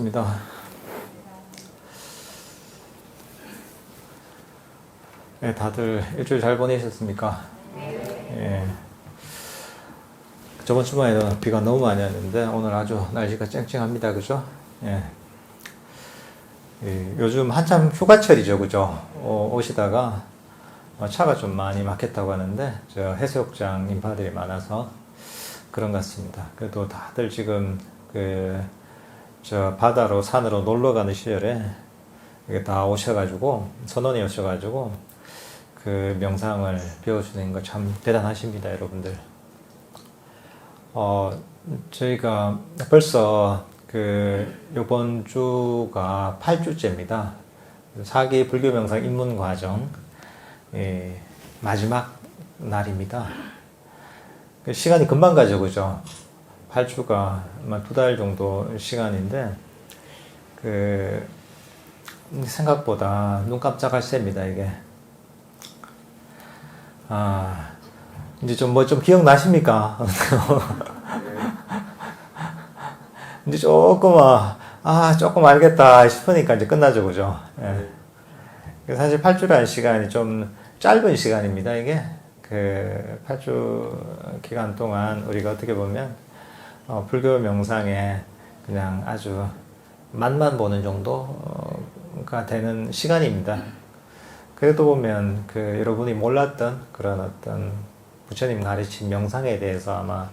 반갑습니다. 네, 다들 일주일 잘 보내셨습니까? 예. 저번 주말에는 비가 너무 많이 왔는데 오늘 아주 날씨가 쨍쨍합니다. 그죠? 예. 요즘 한참 휴가철이죠. 그죠? 오시다가 차가 좀 많이 막혔다고 하는데 저 해수욕장 인파들이 많아서 그런 것 같습니다. 그래도 다들 지금 저 바다로 산으로 놀러 가는 시절에 이게 다 오셔가지고 선원이 오셔가지고 그 명상을 배워주는 거 참 대단하십니다, 여러분들. 저희가 벌써 요번 주가 8주째입니다. 4기 불교 명상 입문 과정 마지막 날입니다. 시간이 금방 가죠, 그죠? 8주가 아마 2달 정도 시간인데, 생각보다 눈 깜짝할 새입니다, 이게. 이제 좀 기억나십니까? 이제 조금 알겠다 싶으니까 이제 끝나죠, 그죠? 예. 사실 8주라는 시간이 좀 짧은 시간입니다, 이게. 8주 기간 동안 우리가 어떻게 보면 불교 명상에 그냥 아주 맛만 보는 정도가 되는 시간입니다. 그래도 보면 여러분이 몰랐던 그런 어떤 부처님 가르친 명상에 대해서 아마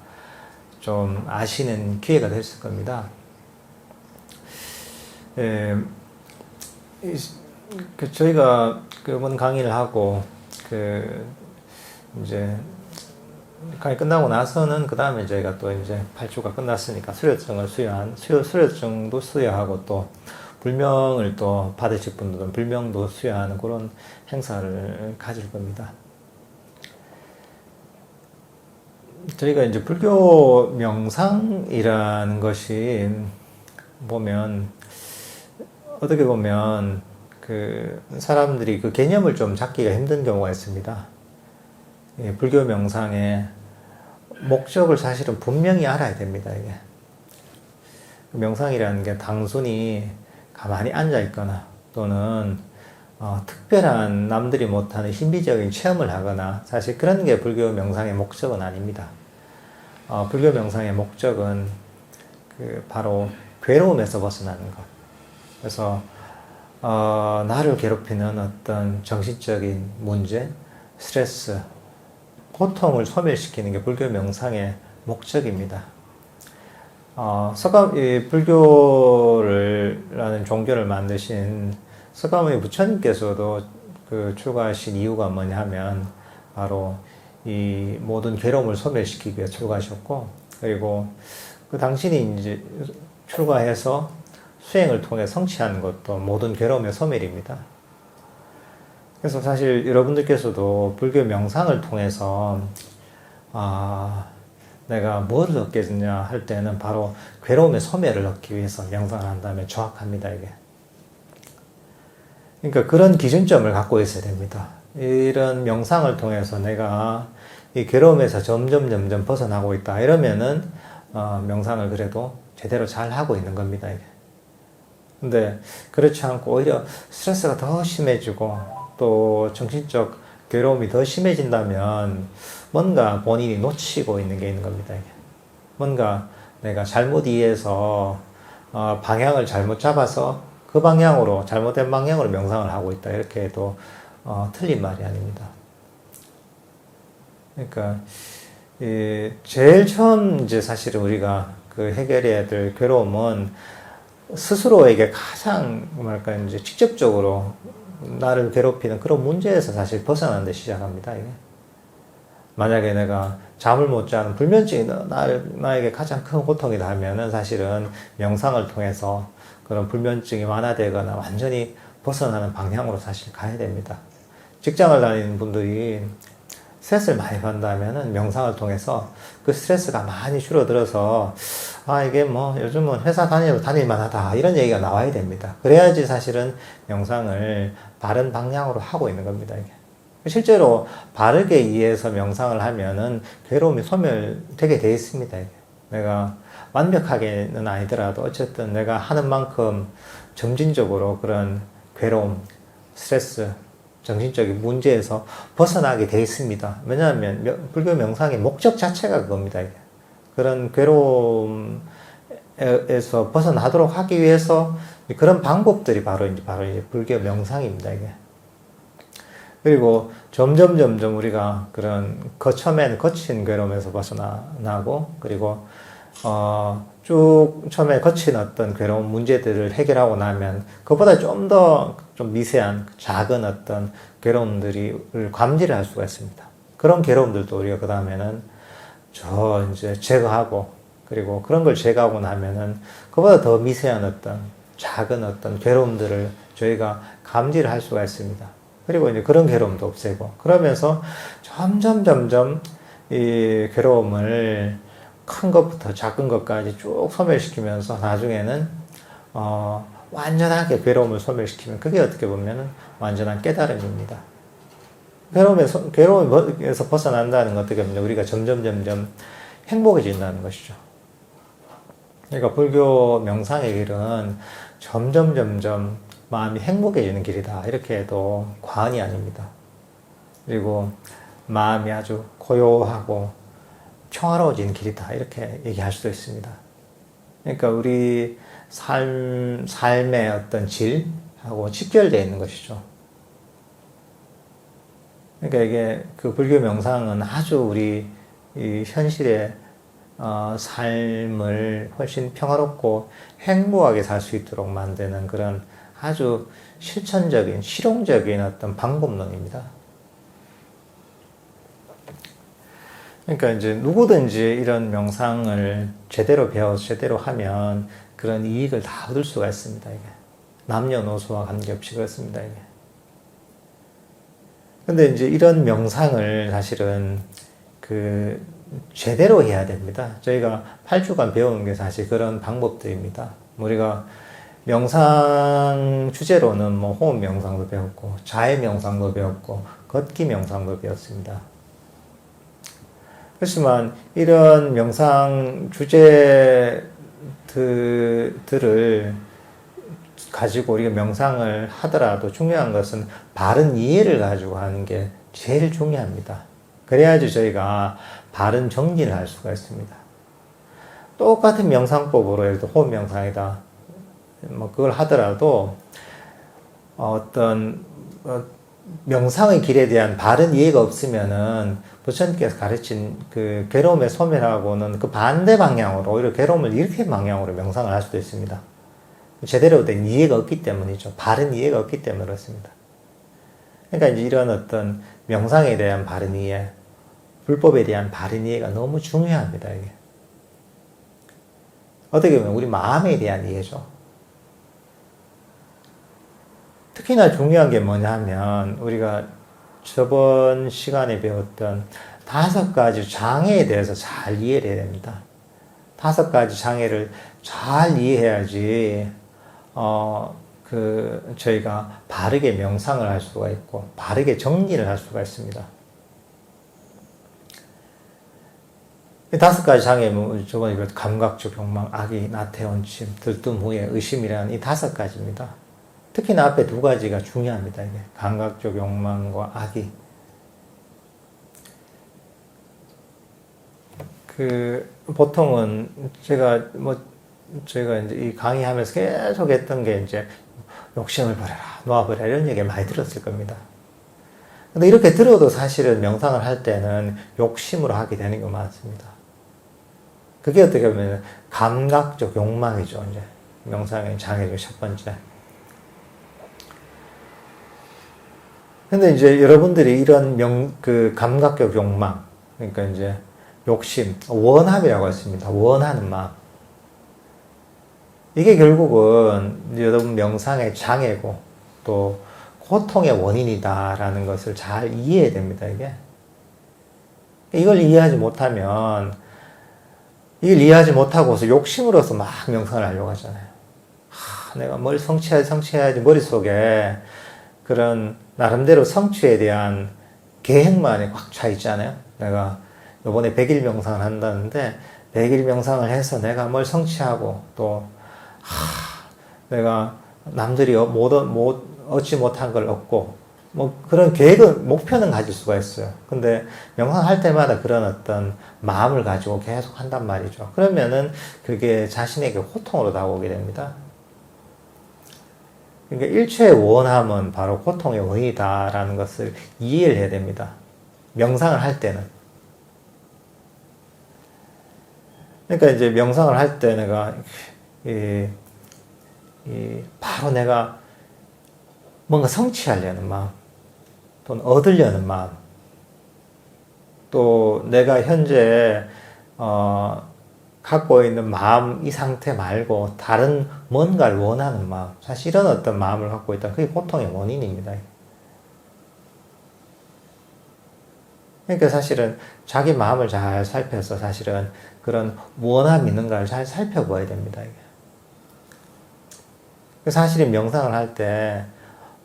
좀 아시는 기회가 됐을 겁니다. 저희가 그번 강의를 하고 이제 강의 끝나고 나서는 그 다음에 저희가 또 이제 8주가 끝났으니까 수료증도 수여하고 또 불명을 또 받으실 분들은 불명도 수여하는 그런 행사를 가질 겁니다. 저희가 이제 불교 명상이라는 것이 보면 어떻게 보면 사람들이 그 개념을 좀 잡기가 힘든 경우가 있습니다. 불교 명상의 목적을 사실은 분명히 알아야 됩니다, 이게. 명상이라는 게 단순히 가만히 앉아 있거나 또는 특별한 남들이 못하는 신비적인 체험을 하거나 사실 그런 게 불교 명상의 목적은 아닙니다. 불교 명상의 목적은 바로 괴로움에서 벗어나는 것. 그래서 나를 괴롭히는 어떤 정신적인 문제, 스트레스, 고통을 소멸시키는 게 불교 명상의 목적입니다. 불교라는 종교를 만드신 서가모니 부처님께서도 출가하신 이유가 뭐냐면 바로 이 모든 괴로움을 소멸시키기 위해 출가하셨고, 그리고 당신이 이제 출가해서 수행을 통해 성취하는 것도 모든 괴로움의 소멸입니다. 그래서 사실 여러분들께서도 불교 명상을 통해서 내가 뭘 얻겠느냐 할 때는 바로 괴로움의 소멸을 얻기 위해서 명상을 한다면 정확합니다, 이게. 그러니까 그런 기준점을 갖고 있어야 됩니다. 이런 명상을 통해서 내가 이 괴로움에서 점점 벗어나고 있다. 이러면은 명상을 그래도 제대로 잘 하고 있는 겁니다, 이게. 근데 그렇지 않고 오히려 스트레스가 더 심해지고 또 정신적 괴로움이 더 심해진다면 뭔가 본인이 놓치고 있는 게 있는 겁니다, 이게. 뭔가 내가 잘못 이해해서 방향을 잘못 잡아서 그 방향으로 잘못된 방향으로 명상을 하고 있다, 이렇게 해도 틀린 말이 아닙니다. 그러니까 제일 처음 이제 사실은 우리가 해결해야 될 괴로움은 스스로에게 가장 뭐랄까 이제 직접적으로 나를 괴롭히는 그런 문제에서 사실 벗어나는 데 시작합니다, 이게. 만약에 내가 잠을 못 자는 불면증이 나에게 가장 큰 고통이다 하면은 사실은 명상을 통해서 그런 불면증이 완화되거나 완전히 벗어나는 방향으로 사실 가야 됩니다. 직장을 다니는 분들이 스트레스를 많이 받는다면은 명상을 통해서 그 스트레스가 많이 줄어들어서 이게 요즘은 회사 다닐만 하다, 이런 얘기가 나와야 됩니다. 그래야지 사실은 명상을 바른 방향으로 하고 있는 겁니다, 이게. 실제로 바르게 이해해서 명상을 하면은 괴로움이 소멸되게 되어 있습니다, 이게. 내가 완벽하게는 아니더라도 어쨌든 내가 하는 만큼 점진적으로 그런 괴로움, 스트레스, 정신적인 문제에서 벗어나게 돼 있습니다. 왜냐하면 불교 명상의 목적 자체가 그겁니다. 이게. 그런 괴로움에서 벗어나도록 하기 위해서 그런 방법들이 바로 이제 불교 명상입니다. 이게. 그리고 점점 우리가 그런 처음에는 거친 괴로움에서 벗어나고 그리고 쭉 처음에 거친 어떤 괴로운 문제들을 해결하고 나면 그보다 좀 더 좀 미세한 작은 어떤 괴로움들을 감지를 할 수가 있습니다. 그런 괴로움들도 우리가 그 다음에는 이제 제거하고 그리고 그런 걸 제거하고 나면은 그보다 더 미세한 어떤 작은 어떤 괴로움들을 저희가 감지를 할 수가 있습니다. 그리고 이제 그런 괴로움도 없애고 그러면서 점점 이 괴로움을 큰 것부터 작은 것까지 쭉 소멸시키면서 나중에는 완전하게 괴로움을 소멸시키면 그게 어떻게 보면은 완전한 깨달음입니다. 괴로움에서 벗어난다는 건 어떻게 보면 우리가 점점 행복해진다는 것이죠. 그러니까 불교 명상의 길은 점점 마음이 행복해지는 길이다. 이렇게 해도 과언이 아닙니다. 그리고 마음이 아주 고요하고 평화로워지는 길이다. 이렇게 얘기할 수도 있습니다. 그러니까 우리 삶의 어떤 질하고 직결되어 있는 것이죠. 그러니까 이게 그 불교 명상은 아주 우리 이 현실의 삶을 훨씬 평화롭고 행복하게 살 수 있도록 만드는 그런 아주 실천적인, 실용적인 어떤 방법론입니다. 그러니까 이제 누구든지 이런 명상을 제대로 배워서 제대로 하면 그런 이익을 다 얻을 수가 있습니다. 이게 남녀노소와 관계없이 그렇습니다. 이게. 근데 이제 이런 명상을 사실은 제대로 해야 됩니다. 저희가 8주간 배우는 게 사실 그런 방법들입니다. 우리가 명상 주제로는 뭐 호흡 명상도 배웠고, 자해 명상도 배웠고, 걷기 명상도 배웠습니다. 그렇지만 이런 명상 주제들을 가지고 우리가 명상을 하더라도 중요한 것은 바른 이해를 가지고 하는 게 제일 중요합니다. 그래야지 저희가 바른 정리를 할 수가 있습니다. 똑같은 명상법으로 예를 들어 호흡 명상이다. 뭐 그걸 하더라도 어떤 명상의 길에 대한 바른 이해가 없으면은 부처님께서 가르친 그 괴로움의 소멸하고는 그 반대 방향으로 오히려 괴로움을 일으키는 방향으로 명상을 할 수도 있습니다. 제대로 된 이해가 없기 때문이죠. 바른 이해가 없기 때문에 그렇습니다. 그러니까 이제 이런 어떤 명상에 대한 바른 이해, 불법에 대한 바른 이해가 너무 중요합니다. 이게 어떻게 보면 우리 마음에 대한 이해죠. 특히나 중요한 게 뭐냐면 우리가 저번 시간에 배웠던 5가지 장애에 대해서 잘 이해를 해야 됩니다. 5가지 장애를 잘 이해해야지 저희가 바르게 명상을 할 수가 있고 바르게 정리를 할 수가 있습니다. 이 5가지 장애, 저번에 배웠던 감각적 욕망, 악의, 나태원, 침, 들뜸 후에 의심이라는 이 5가지입니다. 특히나 앞에 2가지가 중요합니다. 이게 감각적 욕망과 악의. 보통은 제가 이제 이 강의하면서 계속 했던 게 이제 욕심을 버려라, 놓아버려라 이런 얘기 많이 들었을 겁니다. 근데 이렇게 들어도 사실은 명상을 할 때는 욕심으로 하게 되는 게 많습니다. 그게 어떻게 보면 감각적 욕망이죠. 이제 명상의 장애 중 첫 번째. 근데 이제 여러분들이 이런 감각적 욕망, 그러니까 이제 욕심, 원함이라고 했습니다. 원하는 마음. 이게 결국은 여러분 명상의 장애고 또 고통의 원인이다라는 것을 잘 이해해야 됩니다. 이걸 이해하지 못하고서 욕심으로서 막 명상을 하려고 하잖아요. 내가 뭘 성취해야지 머릿속에 그런 나름대로 성취에 대한 계획만이 꽉 차 있잖아요. 내가 이번에 100일 명상을 한다는데 100일 명상을 해서 내가 뭘 성취하고 또 내가 남들이 얻지 못한 걸 얻고 뭐 그런 계획은 목표는 가질 수가 있어요. 근데 명상할 때마다 그런 어떤 마음을 가지고 계속 한단 말이죠. 그러면은 그게 자신에게 고통으로 다가오게 됩니다. 그러니까 일체의 원함은 바로 고통의 원이다라는 것을 이해를 해야 됩니다. 명상을 할 때는. 그러니까 이제 명상을 할 때 내가 바로 내가 뭔가 성취하려는 마음, 또는 얻으려는 마음, 또 내가 현재 갖고 있는 마음 이 상태 말고 다른 뭔가를 원하는 마음, 사실 이런 어떤 마음을 갖고 있다. 그게 고통의 원인입니다. 그러니까 사실은 자기 마음을 잘 살펴서 사실은 그런 원함이 있는가를 잘 살펴봐야 됩니다. 사실은 명상을 할 때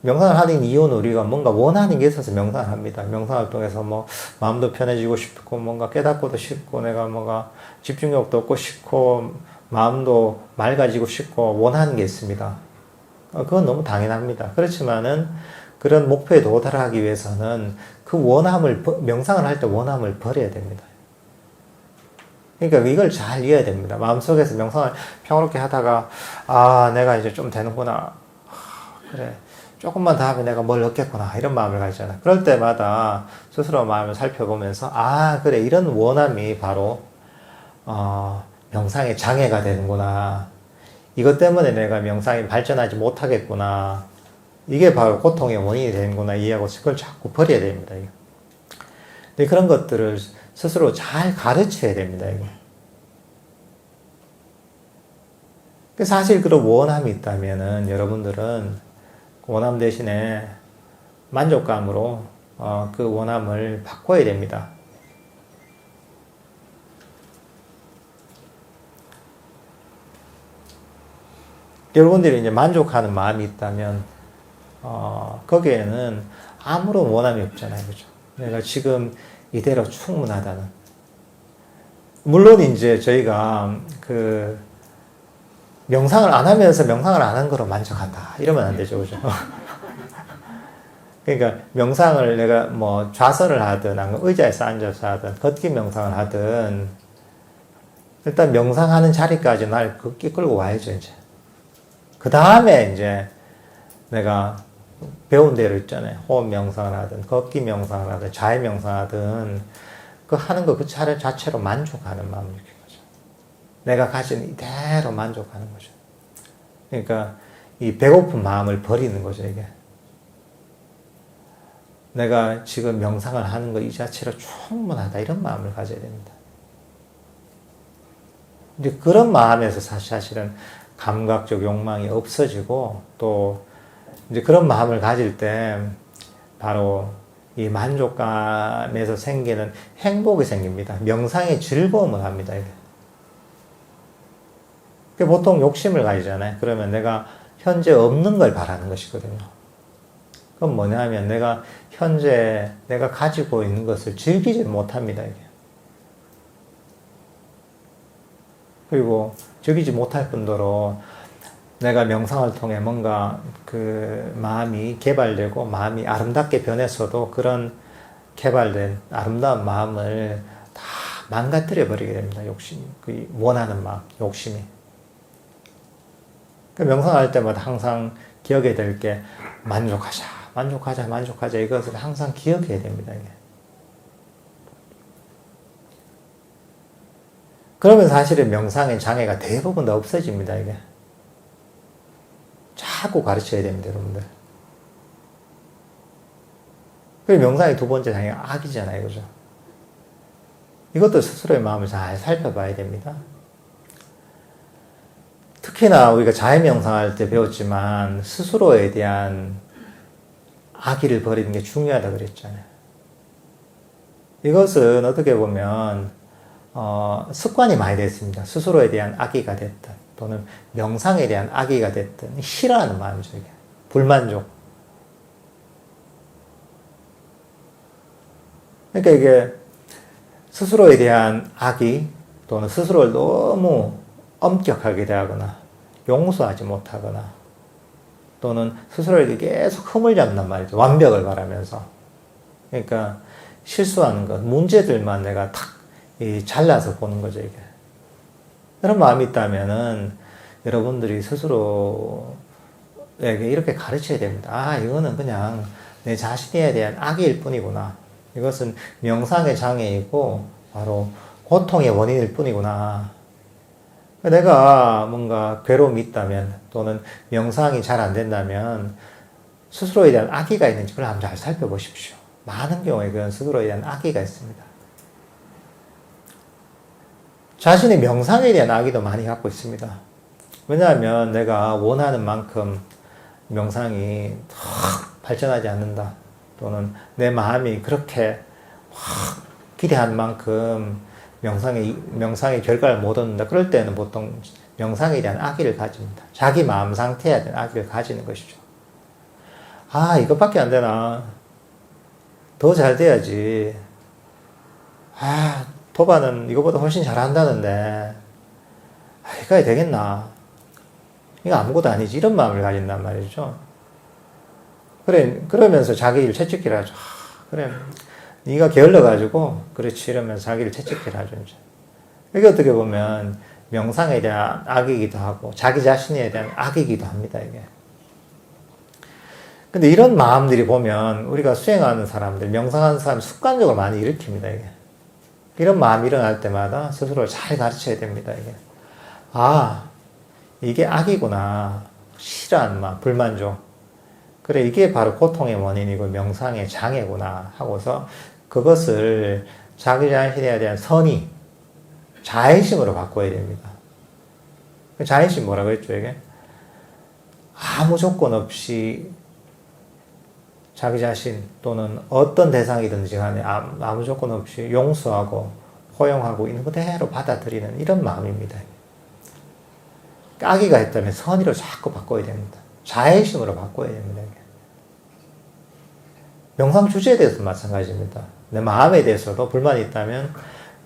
명상을 하는 이유는 우리가 뭔가 원하는 게 있어서 명상을 합니다. 명상을 통해서 뭐 마음도 편해지고 싶고 뭔가 깨닫고도 싶고 내가 뭔가 집중력도 얻고 싶고 마음도 맑아지고 싶고 원하는 게 있습니다. 그건 너무 당연합니다. 그렇지만은 그런 목표에 도달하기 위해서는 그 원함을 명상을 할 때 원함을 버려야 됩니다. 그러니까 이걸 잘 이해해야 됩니다. 마음속에서 명상을 평화롭게 하다가 내가 이제 좀 되는구나. 그래. 조금만 더 하면 내가 뭘 얻겠구나. 이런 마음을 가지잖아. 그럴 때마다 스스로 마음을 살펴보면서 그래. 이런 원함이 바로 명상의 장애가 되는구나. 이것 때문에 내가 명상이 발전하지 못하겠구나. 이게 바로 고통의 원인이 되는구나. 이해하고 그걸 자꾸 버려야 됩니다. 근데 그런 것들을 스스로 잘 가르쳐야 됩니다. 사실 그런 원함이 있다면은 여러분들은 원함 대신에 만족감으로 그 원함을 바꿔야 됩니다. 여러분들이 이제 만족하는 마음이 있다면 거기에는 아무런 원함이 없잖아요. 그죠? 내가 지금 이대로 충분하다는. 물론 이제 저희가 명상을 안 하면서 명상을 안 한 거로 만족한다. 이러면 안 되죠. 그죠? 그러니까 명상을 내가 뭐 좌선을 하든 의자에서 앉아서 하든 걷기 명상을 하든 일단 명상하는 자리까지 날 끌고 와야죠. 이제. 그 다음에 이제 내가 배운 대로 있잖아요. 호흡 명상을 하든 걷기 명상을 하든 자해 명상을 하든 그 하는 거 그 차례 자체로 만족하는 마음을 느끼는 거죠. 내가 가진 이대로 만족하는 거죠. 그러니까 이 배고픈 마음을 버리는 거죠. 이게 내가 지금 명상을 하는 거 이 자체로 충분하다 이런 마음을 가져야 됩니다. 이제 그런 마음에서 사실은 감각적 욕망이 없어지고 또 이제 그런 마음을 가질 때 바로 이 만족감에서 생기는 행복이 생깁니다. 명상의 즐거움을 합니다. 이게. 보통 욕심을 가지잖아요. 그러면 내가 현재 없는 걸 바라는 것이거든요. 그건 뭐냐 하면 내가 현재 내가 가지고 있는 것을 즐기지 못합니다. 이게. 그리고 즐기지 못할 뿐더러 내가 명상을 통해 뭔가 그 마음이 개발되고 마음이 아름답게 변했어도 그런 개발된 아름다운 마음을 다 망가뜨려 버리게 됩니다. 욕심, 그 원하는 마음, 욕심이. 그 명상할 때마다 항상 기억해야 될 게 만족하자 이것을 항상 기억해야 됩니다. 이게. 그러면 사실은 명상의 장애가 대부분 다 없어집니다. 이게. 자꾸 가르쳐야 됩니다, 여러분들. 그 명상의 두 번째 장애가 악이잖아요, 그죠? 이것도 스스로의 마음을 잘 살펴봐야 됩니다. 특히나 우리가 자해 명상할 때 배웠지만 스스로에 대한 악의를 버리는 게 중요하다 그랬잖아요. 이것은 어떻게 보면 습관이 많이 됐습니다. 스스로에 대한 악의가 됐든 또는 명상에 대한 악의가 됐든 싫어하는 마음이죠. 이게. 불만족. 그러니까 이게 스스로에 대한 악의 또는 스스로를 너무 엄격하게 대하거나 용서하지 못하거나 또는 스스로에게 계속 흠을 잡는단 말이죠. 완벽을 바라면서. 그러니까 실수하는 것, 문제들만 내가 탁 잘라서 보는 거죠, 이게. 그런 마음이 있다면은 여러분들이 스스로에게 이렇게 가르쳐야 됩니다. 아, 이거는 그냥 내 자신에 대한 악의일 뿐이구나. 이것은 명상의 장애이고 바로 고통의 원인일 뿐이구나. 내가 뭔가 괴로움이 있다면 또는 명상이 잘 안 된다면 스스로에 대한 악의가 있는지 그걸 한번 잘 살펴보십시오. 많은 경우에 그런 스스로에 대한 악의가 있습니다. 자신의 명상에 대한 악의도 많이 갖고 있습니다. 왜냐하면 내가 원하는 만큼 명상이 발전하지 않는다. 또는 내 마음이 그렇게 기대한 만큼 명상의 결과를 못 얻는다. 그럴 때는 보통 명상에 대한 악의를 가집니다. 자기 마음 상태에 대한 악의를 가지는 것이죠. 아, 이것밖에 안 되나? 더 잘 돼야지. 아, 도바는 이거보다 훨씬 잘한다는데, 아, 이거 되겠나? 이거 아무것도 아니지. 이런 마음을 가진단 말이죠. 그러면서 자기를 채찍질 하죠. 아, 그래. 네가 게을러가지고, 그렇지. 이러면서 자기를 채찍질 하죠, 이제. 이게 어떻게 보면 명상에 대한 악이기도 하고, 자기 자신에 대한 악이기도 합니다, 이게. 근데 이런 마음들이 보면 우리가 수행하는 사람들, 명상하는 사람 습관적으로 많이 일으킵니다, 이게. 이런 마음이 일어날 때마다 스스로를 잘 가르쳐야 됩니다, 이게. 아, 이게 악이구나. 싫어하는 마음, 불만족. 그래, 이게 바로 고통의 원인이고 명상의 장애구나 하고서 그것을 자기 자신에 대한 선의, 자애심으로 바꿔야 됩니다. 자애심 뭐라고 했죠, 이게? 아무 조건 없이 자기 자신 또는 어떤 대상이든지 간에 아무 조건 없이 용서하고 포용하고 있는 그대로 받아들이는 이런 마음입니다. 악의가 있다면 선의로 자꾸 바꿔야 됩니다. 자애심으로 바꿔야 됩니다. 명상 주제에 대해서도 마찬가지입니다. 내 마음에 대해서도 불만이 있다면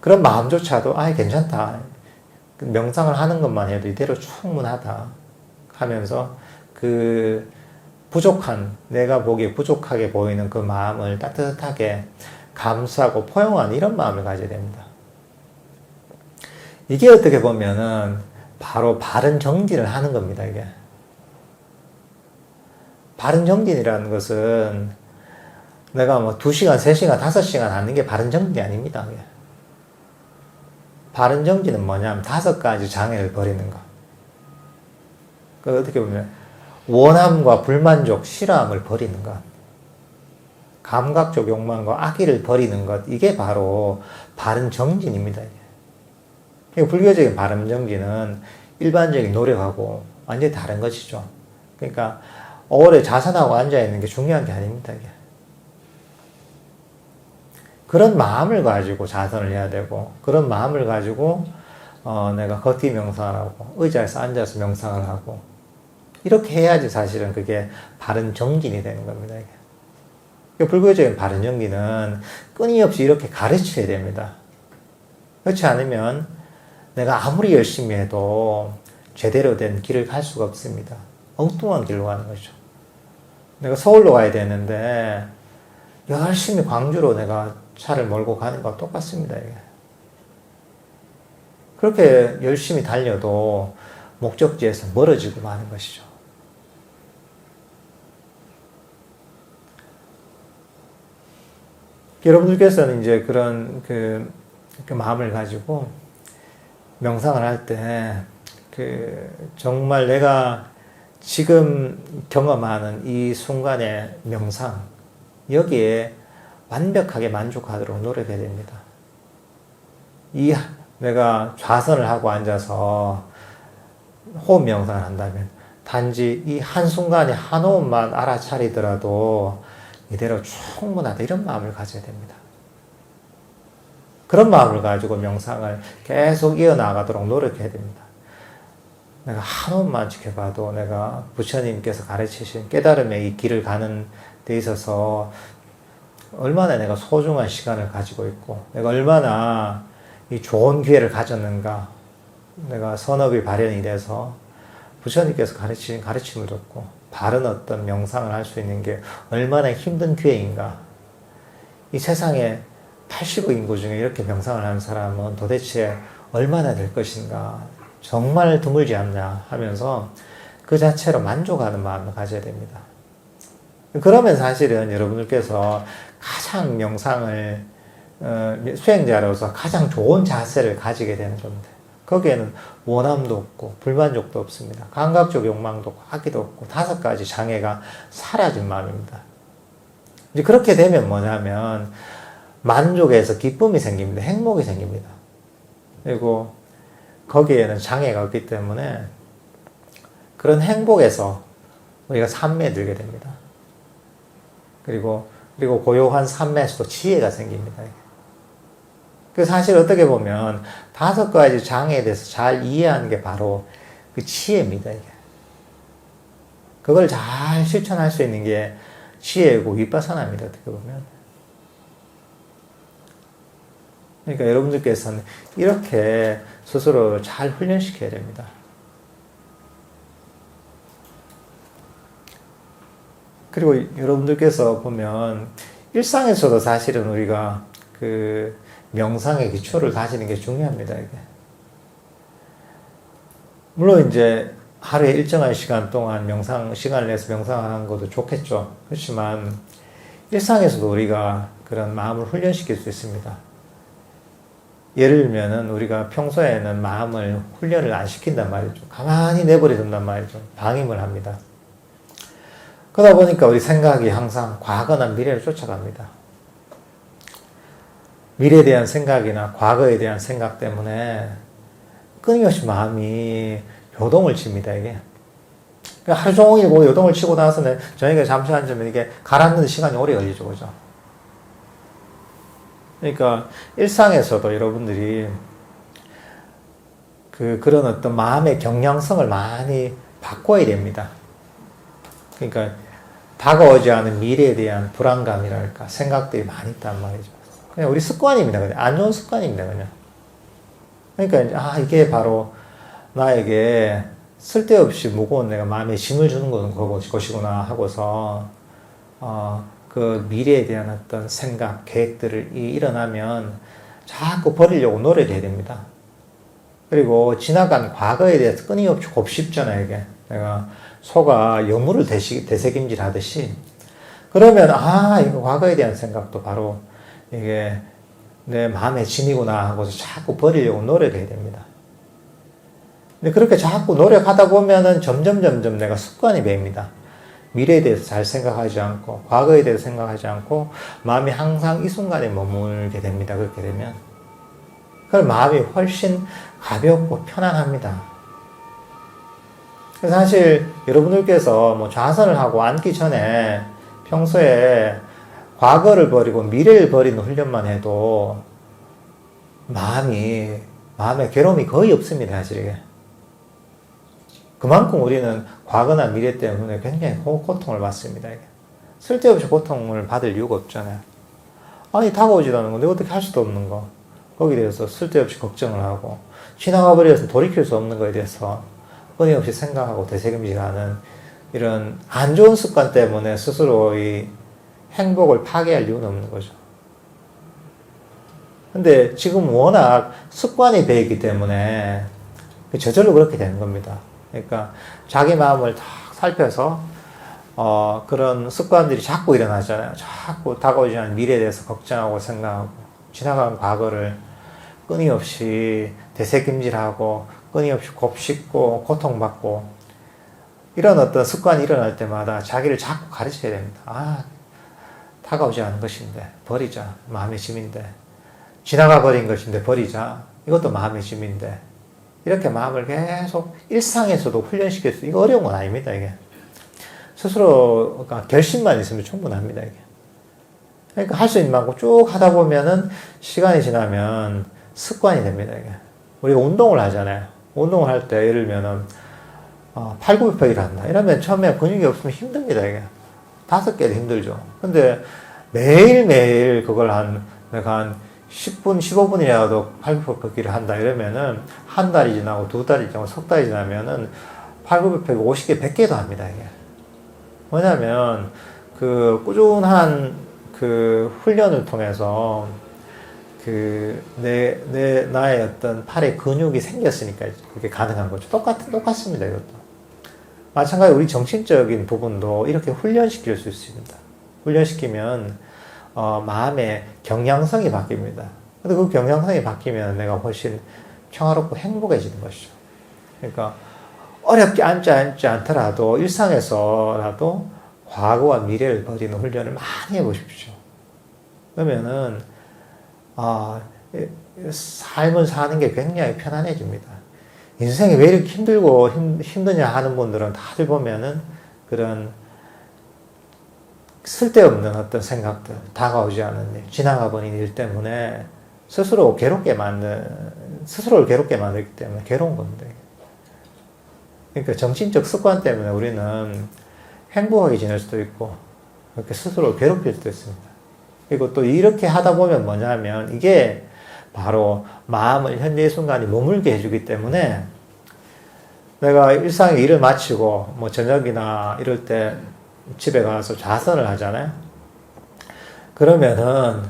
그런 마음조차도 아, 괜찮다. 명상을 하는 것만 해도 이대로 충분하다 하면서 그 부족한, 내가 보기에 부족하게 보이는 그 마음을 따뜻하게 감수하고 포용하는 이런 마음을 가져야 됩니다. 이게 어떻게 보면은 바로 바른 정진을 하는 겁니다, 이게. 바른 정진이라는 것은 내가 뭐 2시간, 3시간, 5시간 하는 게 바른 정진이 아닙니다, 이게. 바른 정진은 뭐냐면 5가지 장애를 버리는 거. 그 어떻게 보면 원함과 불만족, 싫어함을 버리는 것. 감각적 욕망과 악의를 버리는 것. 이게 바로 바른 정진입니다. 이게. 불교적인 바른 정진은 일반적인 노력하고 완전히 다른 것이죠. 그러니까 오래 자선하고 앉아있는 게 중요한 게 아닙니다. 이게. 그런 마음을 가지고 자선을 해야 되고 그런 마음을 가지고 내가 걷기 명상을 하고 의자에서 앉아서 명상을 하고 이렇게 해야지 사실은 그게 바른 정진이 되는 겁니다. 이게. 불교적인 바른 정진은 끊임없이 이렇게 가르쳐야 됩니다. 그렇지 않으면 내가 아무리 열심히 해도 제대로 된 길을 갈 수가 없습니다. 엉뚱한 길로 가는 거죠. 내가 서울로 가야 되는데 열심히 광주로 내가 차를 몰고 가는 거와 똑같습니다. 이게. 그렇게 열심히 달려도 목적지에서 멀어지고 마는 것이죠. 여러분들께서는 이제 그런 그 마음을 가지고 명상을 할 때 정말 내가 지금 경험하는 이 순간의 명상, 여기에 완벽하게 만족하도록 노력해야 됩니다. 내가 좌선을 하고 앉아서 호흡 명상을 한다면 단지 이 한순간에 한 호흡만 알아차리더라도 이대로 충분하다 이런 마음을 가져야 됩니다. 그런 마음을 가지고 명상을 계속 이어나가도록 노력해야 됩니다. 내가 한 호흡만 지켜봐도 내가 부처님께서 가르치신 깨달음의 이 길을 가는 데 있어서 얼마나 내가 소중한 시간을 가지고 있고 내가 얼마나 이 좋은 기회를 가졌는가. 내가 선업이 발현이 돼서 부처님께서 가르치신 가르침을 듣고 바른 어떤 명상을 할 수 있는 게 얼마나 힘든 기회인가. 이 세상에 80억 인구 중에 이렇게 명상을 하는 사람은 도대체 얼마나 될 것인가. 정말 드물지 않냐 하면서 그 자체로 만족하는 마음을 가져야 됩니다. 그러면 사실은 여러분들께서 가장 명상을 수행자로서 가장 좋은 자세를 가지게 되는 겁니다. 거기에는 원함도 없고 불만족도 없습니다. 감각적 욕망도 없고 악의도 없고 5가지 장애가 사라진 마음입니다. 이제 그렇게 되면 뭐냐면 만족에서 기쁨이 생깁니다. 행복이 생깁니다. 그리고 거기에는 장애가 없기 때문에 그런 행복에서 우리가 삶에 들게 됩니다. 그리고 고요한 삶에서도 지혜가 생깁니다. 그 사실 어떻게 보면 5가지 장애에 대해서 잘 이해하는 게 바로 그 지혜입니다. 이게. 그걸 잘 실천할 수 있는 게 지혜고 위파사나입니다. 어떻게 보면. 그러니까 여러분들께서는 이렇게 스스로 잘 훈련시켜야 됩니다. 그리고 여러분들께서 보면 일상에서도 사실은 우리가 그 명상의 기초를 다지는 게 중요합니다. 이게. 물론 이제 하루에 일정한 시간 동안 시간을 내서 명상하는 것도 좋겠죠. 그렇지만 일상에서도 우리가 그런 마음을 훈련시킬 수 있습니다. 예를 들면은 우리가 평소에는 마음을 훈련을 안 시킨단 말이죠. 가만히 내버려 둔단 말이죠. 방임을 합니다. 그러다 보니까 우리 생각이 항상 과거나 미래를 쫓아갑니다. 미래에 대한 생각이나 과거에 대한 생각 때문에 끊임없이 마음이 요동을 칩니다, 이게. 하루 종일 요동을 치고 나서는 저녁에 잠시 앉으면 이게 가라앉는 시간이 오래 걸리죠, 그죠? 그러니까 일상에서도 여러분들이 그런 어떤 마음의 경향성을 많이 바꿔야 됩니다. 그러니까 다가오지 않은 미래에 대한 불안감이랄까 생각들이 많이 있단 말이죠. 그냥 우리 습관입니다. 그냥 안 좋은 습관입니다. 그냥. 그러니까 이게 바로 나에게 쓸데없이 무거운 내가 마음에 짐을 주는 것이구나 하고서 그 미래에 대한 어떤 생각, 계획들을 일어나면 자꾸 버리려고 노력을 해야 됩니다. 그리고 지나간 과거에 대해서 끊임없이 곱씹잖아요, 이게. 내가 소가 여물을 되새김질 하듯이. 그러면, 이거 과거에 대한 생각도 바로 이게 내 마음의 짐이구나 하고서 자꾸 버리려고 노력해야 됩니다. 근데 그렇게 자꾸 노력하다 보면은 점점 내가 습관이 배입니다. 미래에 대해서 잘 생각하지 않고, 과거에 대해서 생각하지 않고, 마음이 항상 이 순간에 머물게 됩니다. 그렇게 되면. 그럼 마음이 훨씬 가볍고 편안합니다. 그래서 사실 여러분들께서 좌선을 하고 앉기 전에 평소에 과거를 버리고 미래를 버리는 훈련만 해도 마음에 괴로움이 거의 없습니다, 사실 이게. 그만큼 우리는 과거나 미래 때문에 굉장히 고통을 받습니다, 이게. 쓸데없이 고통을 받을 이유가 없잖아요. 다가오지도 않은 건데 어떻게 할 수도 없는 거. 거기에 대해서 쓸데없이 걱정을 하고, 지나가 버려서 돌이킬 수 없는 거에 대해서 끊임없이 생각하고 되새김질하는 이런 안 좋은 습관 때문에 스스로의 행복을 파괴할 이유는 없는 거죠. 근데 지금 워낙 습관이 배있기 때문에 저절로 그렇게 되는 겁니다. 그러니까 자기 마음을 딱 살펴서 그런 습관들이 자꾸 일어나잖아요. 자꾸 다가오지 않은 미래에 대해서 걱정하고 생각하고 지나간 과거를 끊임없이 되새김질하고 끊임없이 곱씹고 고통받고 이런 어떤 습관이 일어날 때마다 자기를 자꾸 가르쳐야 됩니다. 다가오지 않은 것인데 버리자. 마음의 짐인데. 지나가 버린 것인데 버리자. 이것도 마음의 짐인데. 이렇게 마음을 계속 일상에서도 훈련시킬 수, 이거 어려운 건 아닙니다, 이게. 스스로가 결심만 있으면 충분합니다, 이게. 그러니까 할 수 있는 만큼 쭉 하다 보면은 시간이 지나면 습관이 됩니다, 이게. 우리가 운동을 하잖아요. 운동을 할 때 예를 들면은 팔굽혀펴기를 한다. 이러면 처음에 근육이 없으면 힘듭니다, 이게. 5개도 힘들죠. 근데 매일매일 그걸 내가 한 10분, 15분이라도 팔굽혀펴기를 한다 이러면은 한 달이 지나고 두 달이 지나고 석 달이 지나면은 팔굽혀펴기 50개, 100개도 합니다, 이게. 왜냐면 그 꾸준한 그 훈련을 통해서 나의 어떤 팔에 근육이 생겼으니까 그게 가능한 거죠. 똑같습니다, 이것도. 마찬가지로 우리 정신적인 부분도 이렇게 훈련시킬 수 있습니다. 훈련시키면, 마음의 경향성이 바뀝니다. 근데 그 경향성이 바뀌면 내가 훨씬 평화롭고 행복해지는 것이죠. 그러니까, 어렵게 앉지 않더라도, 일상에서라도 과거와 미래를 버리는 훈련을 많이 해보십시오. 그러면은, 삶을 사는 게 굉장히 편안해집니다. 인생이 왜 이렇게 힘들고 힘드냐 하는 분들은 다들 보면은 그런 쓸데없는 어떤 생각들, 다가오지 않은 일, 지나가 버린 일 때문에 스스로를 괴롭게 만들기 때문에 괴로운 건데. 그러니까 정신적 습관 때문에 우리는 행복하게 지낼 수도 있고, 그렇게 스스로를 괴롭힐 수도 있습니다. 그리고 또 이렇게 하다 보면 뭐냐면, 이게 바로 마음을 현재의 순간에 머물게 해주기 때문에, 내가 일상의 일을 마치고, 뭐 저녁이나 이럴 때 집에 가서 좌선을 하잖아요. 그러면은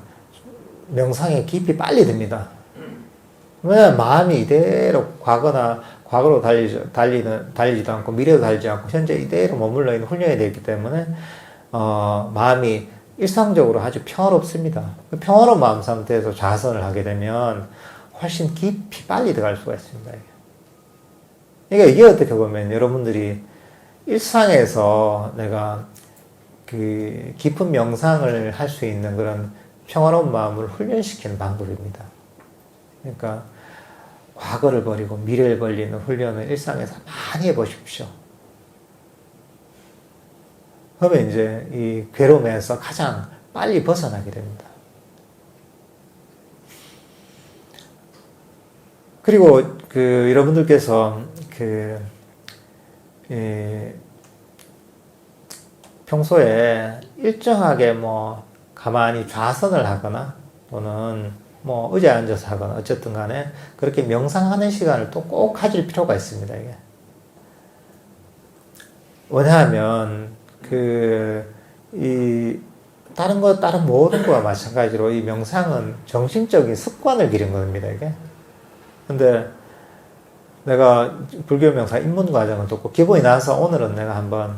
명상에 깊이 빨리 듭니다. 왜냐면 마음이 이대로 과거로 달리지도 않고 미래로 달리지 않고 현재 이대로 머물러 있는 훈련이 되어 있기 때문에 마음이 일상적으로 아주 평화롭습니다. 평화로운 마음 상태에서 좌선을 하게 되면 훨씬 깊이 빨리 들어갈 수가 있습니다. 그러니까 이게 어떻게 보면 여러분들이 일상에서 내가 그 깊은 명상을 할 수 있는 그런 평화로운 마음을 훈련시키는 방법입니다. 그러니까 과거를 버리고 미래를 벌리는 훈련을 일상에서 많이 해보십시오. 그러면 이제 이 괴로움에서 가장 빨리 벗어나게 됩니다. 그리고 여러분들께서 평소에 일정하게 뭐 가만히 좌선을 하거나 또는 뭐 의자에 앉아서 하거나 어쨌든 간에 그렇게 명상하는 시간을 또 꼭 가질 필요가 있습니다, 이게. 왜냐하면 다른 모든 거와 마찬가지로 이 명상은 정신적인 습관을 기른 겁니다, 이게. 근데 내가 불교 명상 입문 과정을 듣고 기분이 나서 오늘은 내가 한번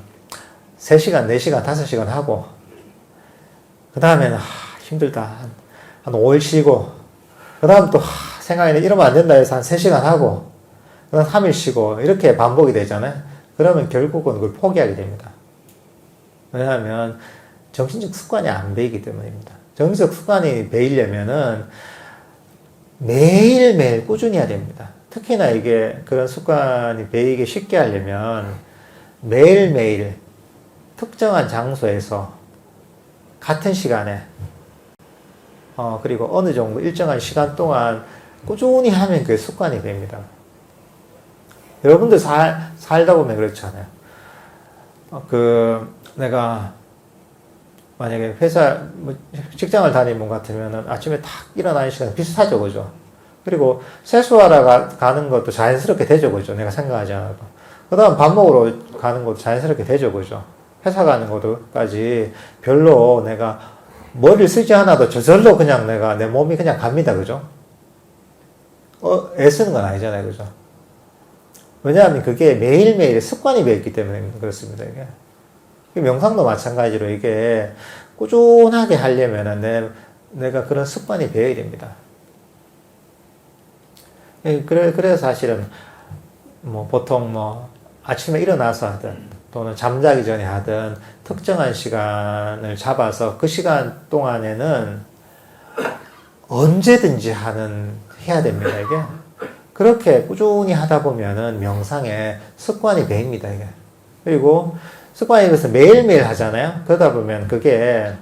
3시간, 4시간, 5시간 하고 그 다음에는 힘들다. 한 5일 쉬고 그 다음 또 생각이 이러면 안 된다 해서 한 3시간 하고 그 다음 3일 쉬고 이렇게 반복이 되잖아요. 그러면 결국은 그걸 포기하게 됩니다. 왜냐하면 정신적 습관이 안 배이기 때문입니다. 정신적 습관이 배이려면은 매일매일 꾸준히 해야 됩니다. 특히나 이게 그런 습관이 배이기 쉽게 하려면 매일매일 특정한 장소에서 같은 시간에 그리고 어느 정도 일정한 시간 동안 꾸준히 하면 그게 습관이 됩니다. 여러분들 살다 보면 그렇잖아요. 내가 만약에 직장을 다니는 분 같으면 아침에 탁 일어나는 시간 비슷하죠, 그죠? 그리고 세수하러 가는 것도 자연스럽게 되죠, 그죠? 내가 생각하지 않아도. 그 다음 밥 먹으러 가는 것도 자연스럽게 되죠, 그죠? 회사 가는 것도까지 별로 내가 머리를 쓰지 않아도 저절로 그냥 내 몸이 그냥 갑니다, 그죠? 애쓰는 건 아니잖아요, 그죠? 왜냐하면 그게 매일매일 습관이 배있기 때문에 그렇습니다, 이게. 명상도 마찬가지로 이게 꾸준하게 하려면은 내가 그런 습관이 배어야 됩니다. 그래서 사실은 보통 아침에 일어나서 하든 또는 잠자기 전에 하든 특정한 시간을 잡아서 그 시간 동안에는 언제든지 해야 됩니다, 이게. 그렇게 꾸준히 하다 보면은 명상에 습관이 배입니다, 이게. 그리고 습관이 돼서 매일매일 하잖아요. 그러다 보면 그게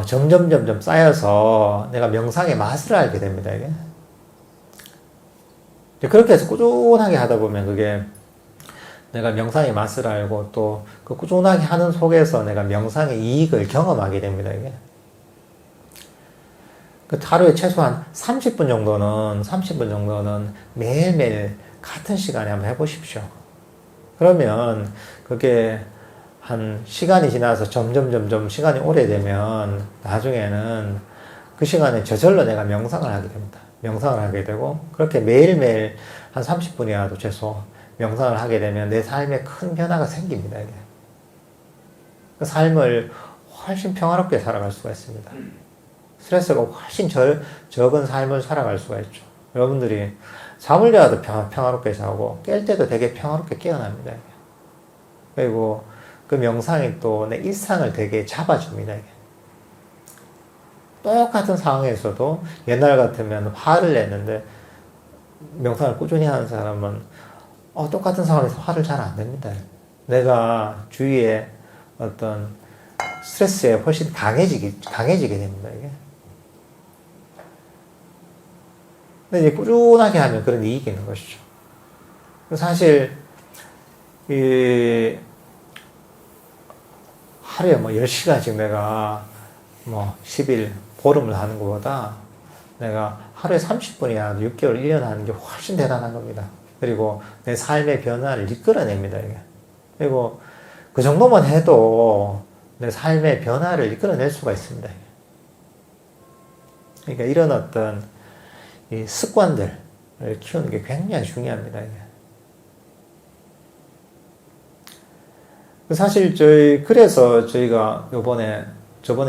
점점 쌓여서 내가 명상의 맛을 알게 됩니다, 이게. 그렇게 해서 꾸준하게 하다 보면 그게 내가 명상의 맛을 알고 또 그 꾸준하게 하는 속에서 내가 명상의 이익을 경험하게 됩니다, 이게. 그 하루에 최소한 30분 정도는 매일매일 같은 시간에 한번 해보십시오. 그러면 그게 한 시간이 지나서 점점 시간이 오래되면 나중에는 그 시간에 저절로 내가 명상을 하게 됩니다. 명상을 하게 되고 그렇게 매일매일 한 30분이라도 최소 명상을 하게 되면 내 삶에 큰 변화가 생깁니다. 이게. 그 삶을 훨씬 평화롭게 살아갈 수가 있습니다. 스트레스가 훨씬 적은 삶을 살아갈 수가 있죠. 여러분들이 잠을 자도 평화롭게 자고 깰 때도 되게 평화롭게 깨어납니다. 이게. 그리고 그 명상이 또 내 일상을 되게 잡아줍니다. 이게. 똑같은 상황에서도 옛날 같으면 화를 냈는데 명상을 꾸준히 하는 사람은 똑같은 상황에서 화를 잘 안 냅니다. 내가 주위에 어떤 스트레스에 훨씬 강해지게 됩니다. 이게. 근데 이제 꾸준하게 하면 그런 이익이 있는 것이죠. 사실 하루에 뭐 10시간씩 내가 뭐 10일 보름을 하는 것보다 내가 하루에 30분이야 6개월 1년 하는 게 훨씬 대단한 겁니다. 그리고 내 삶의 변화를 이끌어냅니다. 이게. 그리고 그 정도만 해도 내 삶의 변화를 이끌어낼 수가 있습니다. 그러니까 이런 어떤 이 습관들을 키우는 게 굉장히 중요합니다. 이게. 사실 그래서 저희가 저번에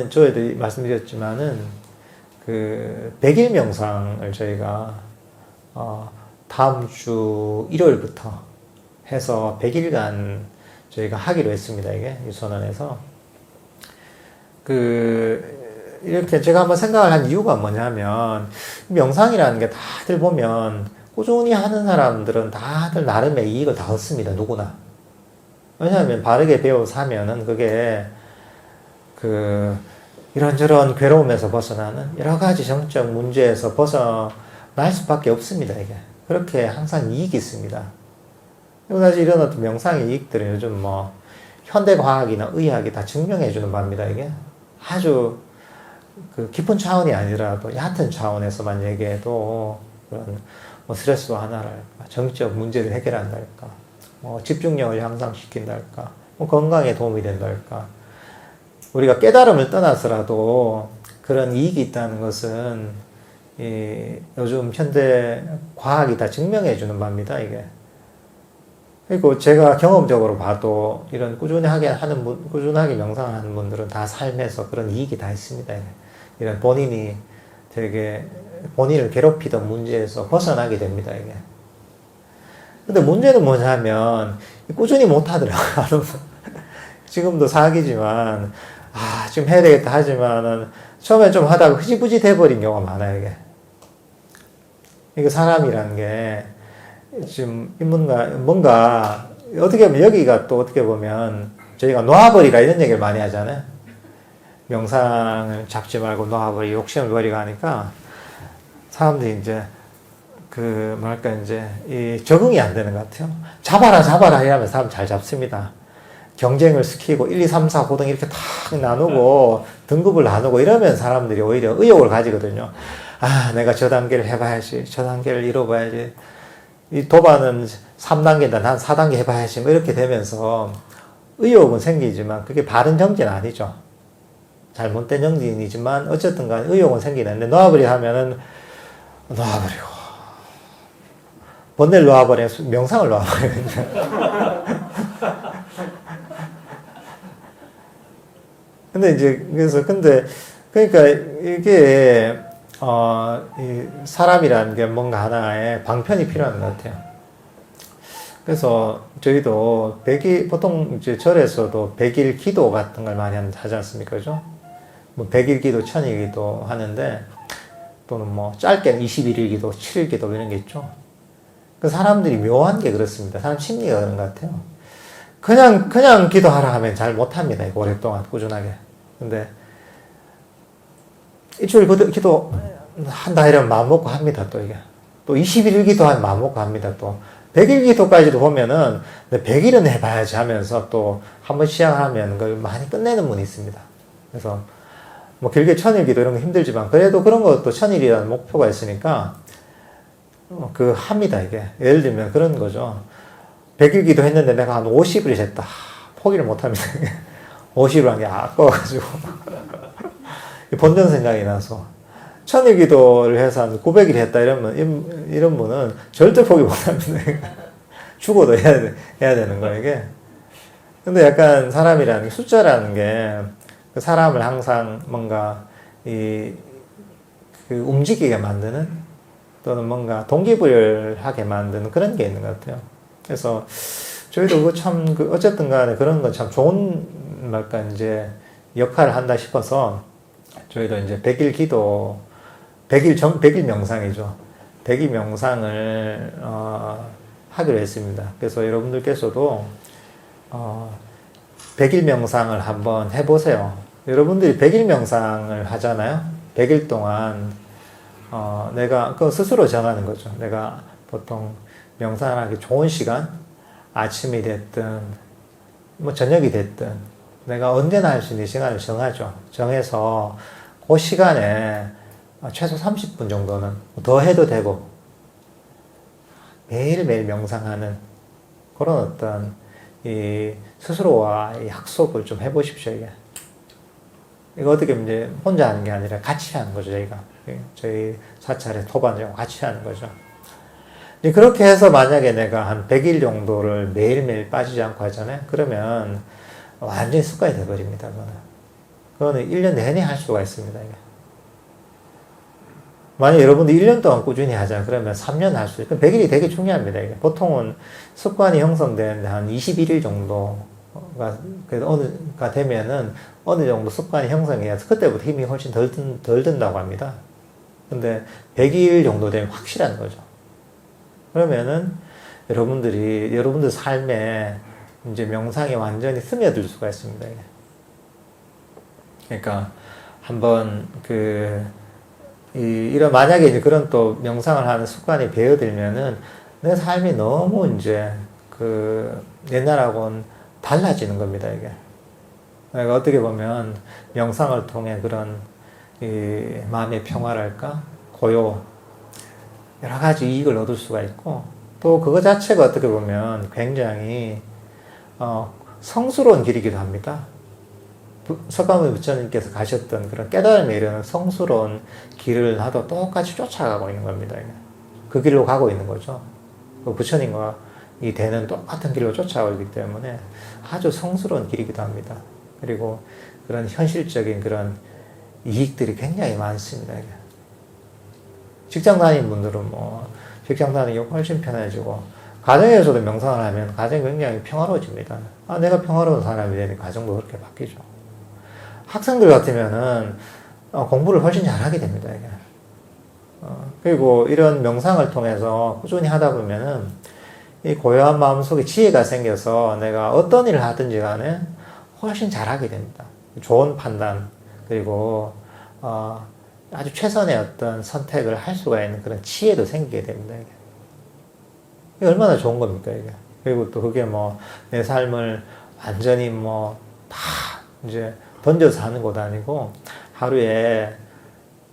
저희도 말씀드렸지만은 그 100일 명상을 저희가 다음 주 일요일부터 해서 100일간 저희가 하기로 했습니다. 이게 유선원에서 이렇게 제가 한번 생각을 한 이유가 뭐냐면 명상이라는 게 다들 보면 꾸준히 하는 사람들은 다들 나름의 이익을 다 얻습니다. 누구나. 왜냐하면 바르게 배워서 하면은 그게 이런저런 괴로움에서 벗어나는 여러 가지 정적 문제에서 벗어날 수밖에 없습니다. 이게. 그렇게 항상 이익이 있습니다. 그리고 사실 이런 어떤 명상의 이익들은 요즘 뭐 현대과학이나 의학이 다 증명해주는 바입니다. 이게. 아주 깊은 차원이 아니라도 얕은 차원에서만 얘기해도 그런 뭐 스트레스 완화랄까, 정적 문제를 해결한달까, 뭐 집중력을 향상시킨달까, 뭐 건강에 도움이 된달까. 우리가 깨달음을 떠나서라도 그런 이익이 있다는 것은 요즘 현대 과학이 다 증명해주는 바입니다. 이게. 그리고 제가 경험적으로 봐도 이런 꾸준하게 명상을 하는 분들은 다 삶에서 그런 이익이 다 있습니다. 이런 본인이 되게 본인을 괴롭히던 문제에서 벗어나게 됩니다. 이게. 근데 문제는 뭐냐면 꾸준히 못 하더라고요. 지금도 사기지만 지금 해야 되겠다 하지만은 처음에 좀 하다가 흐지부지 돼버린 경우가 많아요. 이게 사람이라는 게 지금 뭔가 어떻게 보면 여기가 또 어떻게 보면 저희가 놓아버리라 이런 얘기를 많이 하잖아요. 명상을 잡지 말고 놓아버리 욕심을 버리가 하니까 사람들이 이제 이 적응이 안 되는 것 같아요. 잡아라 이러면 사람 잘 잡습니다. 경쟁을 시키고 1, 2, 3, 4, 5등 이렇게 탁 나누고 등급을 나누고 이러면 사람들이 오히려 의욕을 가지거든요. 내가 저 단계를 해봐야지. 저 단계를 이뤄봐야지. 이 도반은 3단계다. 난 4단계 해봐야지. 뭐 이렇게 되면서 의욕은 생기지만 그게 바른 정진은 아니죠. 잘못된 정진이지만 어쨌든 간에 의욕은 생기는데 놓아버리고 하면은 놓아버리고 번뇌를 놓아버리면 명상을 놓아버리거든요. 그러니까 이게 이 사람이라는 게 뭔가 하나의 방편이 필요한 것 같아요. 그래서 저희도 보통 이제 절에서도 100일 기도 같은 걸 많이 하지 않습니까? 그죠? 뭐 100일 기도, 1000일 기도 하는데, 또는 뭐 짧게는 21일 기도, 7일 기도 이런 게 있죠. 그 사람들이 묘한 게 그렇습니다. 사람 심리가 그런 것 같아요. 그냥 기도하라 하면 잘 못합니다. 오랫동안 꾸준하게. 근데 일주일 기도 한다 이러면 마음 먹고 합니다. 또 이게. 또 21일 기도하면 마음 먹고 합니다. 또 100일 기도까지도 보면은 100일은 해봐야지 하면서 또 한번 시작하면 그걸 많이 끝내는 분이 있습니다. 그래서 뭐 길게 1000일기도 이런 거 힘들지만 그래도 그런 것도 1000일이라는 목표가 있으니까 그 합니다 이게. 예를 들면 그런 거죠. 100일기도 했는데 내가 한 50일 했다. 포기를 못 합니다. 50을 한 게 아까워가지고 본전 생각이 나서 1000일기도를 해서 한 900일 했다 이런 분은 절대 포기 못 합니다. 죽어도 해야 되는 거예요 이게. 근데 약간 사람이라는 게, 숫자라는 게 그 사람을 항상 뭔가 그 움직이게 만드는, 또는 뭔가 동기부여하게 만드는 그런 게 있는 것 같아요. 그래서 저희도 어쨌든 간에 그런 건 참 좋은, 말까, 이제 역할을 한다 싶어서 저희도 이제 100일 기도, 100일 명상이죠. 100일 명상을, 하기로 했습니다. 그래서 여러분들께서도, 100일 명상을 한번 해보세요. 여러분들이 100일 명상을 하잖아요. 100일 동안, 내가, 그 스스로 정하는 거죠. 내가 보통 명상하기 좋은 시간, 아침이 됐든, 뭐 저녁이 됐든, 내가 언제나 할 수 있는 시간을 정하죠. 정해서 그 시간에 최소 30분 정도는 더 해도 되고, 매일매일 명상하는 그런 어떤 이 스스로와 이 약속을 좀 해보십시오, 이게. 이거 어떻게 이제 혼자 하는 게 아니라 같이 하는 거죠, 저희가. 저희 사찰의 토반이랑 같이 하는 거죠. 그렇게 해서 만약에 내가 한 100일 정도를 매일매일 빠지지 않고 하잖아요. 그러면 완전히 습관이 돼버립니다, 그거는 1년 내내 할 수가 있습니다, 이게. 만약 여러분들 1년 동안 꾸준히 하자, 그러면 3년 할 수 있고, 100일이 되게 중요합니다, 이게. 보통은 습관이 형성되는데 한 21일 정도가 되면은 어느 정도 습관이 형성해서 그때부터 힘이 훨씬 덜 든다고 합니다. 근데 100일 정도 되면 확실한 거죠. 그러면은 여러분들 삶에 이제 명상이 완전히 스며들 수가 있습니다, 이게. 그러니까 한번 이런, 만약에 이제 그런 또 명상을 하는 습관이 배어들면은 내 삶이 너무 이제 옛날하고는 달라지는 겁니다, 이게. 그러니까 어떻게 보면 명상을 통해 그런 마음의 평화랄까, 고요, 여러 가지 이익을 얻을 수가 있고, 또 그거 자체가 어떻게 보면 굉장히 성스러운 길이기도 합니다. 석가모니 부처님께서 가셨던 그런 깨달음에 이르는 성스러운 길을 나도 똑같이 쫓아가고 있는 겁니다. 그 길로 가고 있는 거죠. 그 부처님과 이 대는 똑같은 길로 쫓아가고 있기 때문에 아주 성스러운 길이기도 합니다. 그리고 그런 현실적인 그런 이익들이 굉장히 많습니다. 직장 다니는 분들은 직장 다니기 훨씬 편해지고, 가정에서도 명상을 하면 가정이 굉장히 평화로워집니다. 내가 평화로운 사람이 되니 가정도 그렇게 바뀌죠. 학생들 같으면은 공부를 훨씬 잘하게 됩니다, 이게. 그리고 이런 명상을 통해서 꾸준히 하다 보면은 이 고요한 마음속에 지혜가 생겨서 내가 어떤 일을 하든지 간에 훨씬 잘하게 됩니다. 좋은 판단, 그리고 아주 최선의 어떤 선택을 할 수가 있는 그런 지혜도 생기게 됩니다, 이게 얼마나 좋은 겁니까, 이게. 그리고 또 그게 내 삶을 완전히 다 이제 던져서 하는 것도 아니고, 하루에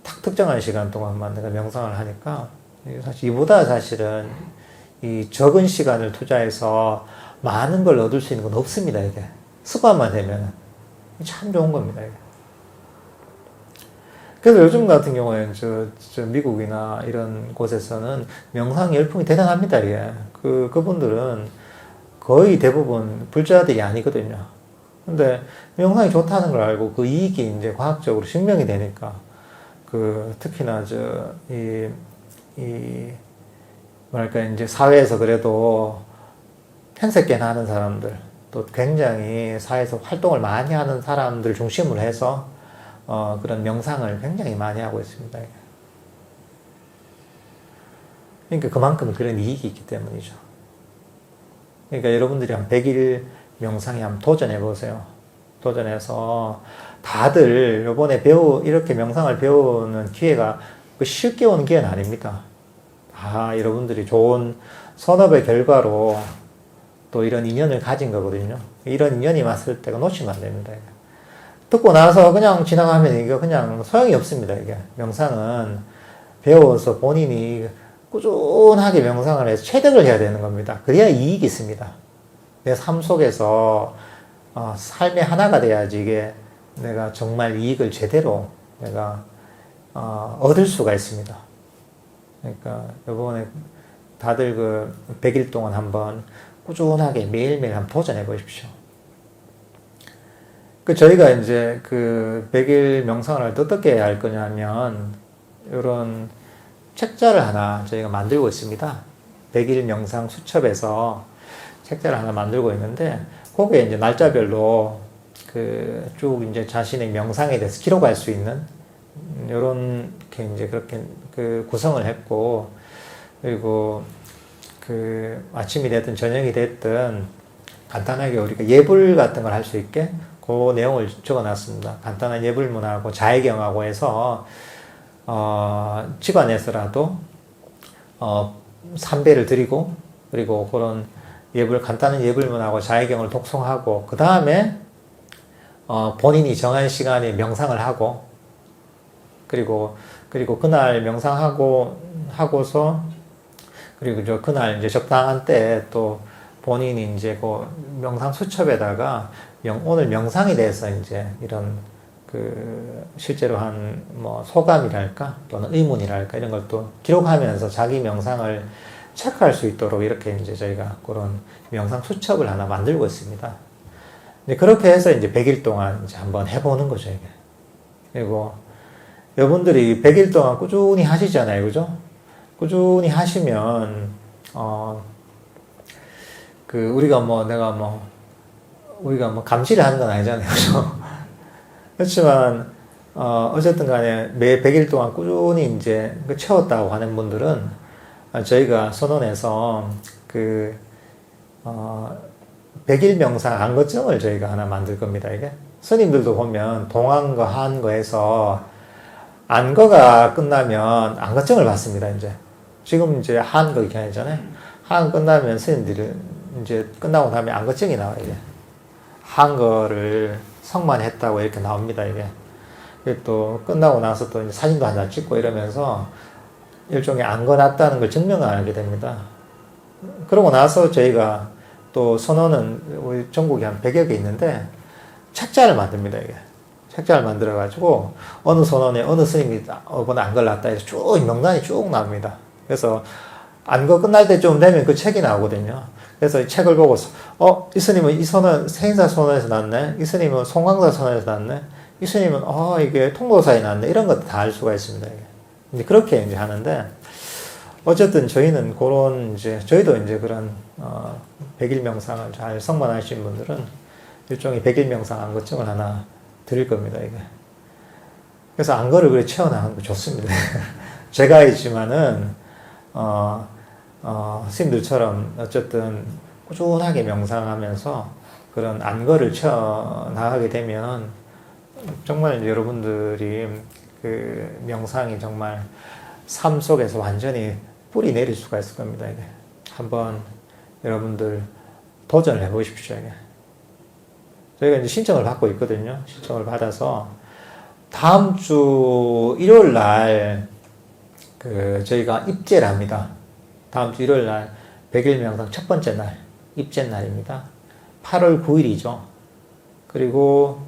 딱 특정한 시간 동안만 내가 명상을 하니까, 이보다 사실은 이 적은 시간을 투자해서 많은 걸 얻을 수 있는 건 없습니다, 이게. 습관만 되면 참 좋은 겁니다, 이게. 그래서 요즘 같은 경우에는 미국이나 이런 곳에서는 명상 열풍이 대단합니다, 이게. 그분들은 거의 대부분 불자들이 아니거든요. 근데 명상이 좋다는 걸 알고 그 이익이 이제 과학적으로 증명이 되니까, 특히나 뭐랄까, 이제 사회에서 그래도 편색계나 하는 사람들, 또 굉장히 사회에서 활동을 많이 하는 사람들 중심으로 해서 그런 명상을 굉장히 많이 하고 있습니다. 그러니까 그만큼 그런 이익이 있기 때문이죠. 그러니까 여러분들이 한 100일 명상에 한번 도전해 보세요. 도전해서 다들 이번에 이렇게 명상을 배우는 기회가 쉽게 오는 기회는 아닙니다. 여러분들이 좋은 선업의 결과로 또 이런 인연을 가진 거거든요. 이런 인연이 왔을 때가 놓치면 안 됩니다. 듣고 나서 그냥 지나가면 이게 그냥 소용이 없습니다. 이게 명상은 배워서 본인이 꾸준하게 명상을 해서 체득을 해야 되는 겁니다. 그래야 이익이 있습니다. 내 삶 속에서 삶의 하나가 돼야지 이게 내가 정말 이익을 제대로 내가 얻을 수가 있습니다. 그러니까 이번에 다들 그 100일 동안 한번 꾸준하게 매일매일 한번 도전해 보십시오. 그 저희가 이제 그 100일 명상을 어떻게 할 거냐면 이런 책자를 하나 저희가 만들고 있습니다. 100일 명상 수첩에서 책자를 하나 만들고 있는데 거기에 이제 날짜별로 그 쭉 이제 자신의 명상에 대해서 기록할 수 있는 요렇게 이제 그렇게 그 구성을 했고, 그리고 그 아침이 됐든 저녁이 됐든 간단하게 우리가 예불 같은 걸 할 수 있게 그 내용을 적어 놨습니다. 간단한 예불문하고 자해경하고 해서 집안에서라도 삼배를 드리고, 그리고 그런 간단한 예불문하고 자해경을 독송하고, 그 다음에 본인이 정한 시간에 명상을 하고, 그리고 그날 명상하고서, 그리고 그날 이제 적당한 때에 또 본인이 이제 그 명상 수첩에다가 오늘 명상에 대해서 이제 이런 그 실제로 한 뭐 소감이랄까 또는 의문이랄까 이런 걸 또 기록하면서 자기 명상을 체크할 수 있도록 이렇게 이제 저희가 그런 명상 수첩을 하나 만들고 있습니다. 이제 그렇게 해서 이제 100일 동안 이제 한번 해보는 거죠, 이게. 그리고 여러분들이 100일 동안 꾸준히 하시잖아요, 그죠? 꾸준히 하시면, 우리가 감시를 하는 건 아니잖아요, 그죠? 그렇지만, 어쨌든 간에 매 100일 동안 꾸준히 이제 채웠다고 하는 분들은 저희가 선언해서 100일 명상 안거증을 저희가 하나 만들 겁니다, 이게. 스님들도 보면 동안거, 한거에서 안거가 끝나면 안거증을 받습니다, 이제. 지금 이제 한거 기간이잖아요. 한 끝나면 스님들이 이제 끝나고 나면 안거증이 나와요, 이게. 한거를 성만했다고 이렇게 나옵니다, 이게. 또 끝나고 나서 또 이제 사진도 한 장 찍고 이러면서 일종의 안거 났다는 걸 증명하게 됩니다. 그러고 나서 저희가 또 선언은 우리 전국에 한 100여 개 있는데 책자를 만듭니다, 이게. 책자를 만들어가지고 어느 선언에 어느 스님이 이번에 안거를 났다 해서 쭉 명단이 쭉 나옵니다. 그래서 안거 끝날 때쯤 되면 그 책이 나오거든요. 그래서 이 책을 보고서 이 스님은 이 선언 세인사 선언에서 났네, 이 스님은 송광사 선언에서 났네, 이 스님은 이게 통도사에 났네, 이런 것도 다 알 수가 있습니다, 이게. 이제 그렇게 이제 하는데, 어쨌든 저희는 저희도 이제 그런 100일 명상을 잘 성만하신 분들은 일종의 100일 명상 안거증을 하나 드릴 겁니다, 이게. 그래서 안거를 그래 채워나가는 거 좋습니다. 제가 있지만은 스님들처럼 어쨌든 꾸준하게 명상하면서 그런 안거를 채워나가게 되면 정말 여러분들이 그 명상이 정말 삶 속에서 완전히 뿌리 내릴 수가 있을 겁니다, 이게. 한번 여러분들 도전을 해보십시오, 이게. 저희가 이제 신청을 받고 있거든요. 신청을 받아서 다음 주 일요일 날 저희가 입제를 합니다. 다음 주 일요일 날 100일 명상 첫 번째 날 입제 날입니다. 8월 9일이죠. 그리고